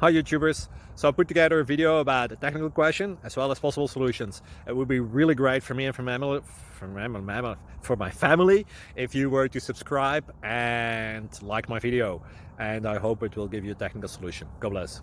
Hi YouTubers! So I put together a video about a technical question as well as possible solutions. It would be really great for me and for my family if you were to subscribe and like my video, and I hope it will give you a technical solution. God bless.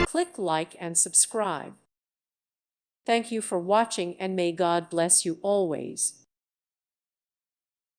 Click like and subscribe. Thank you for watching, and may God bless you always.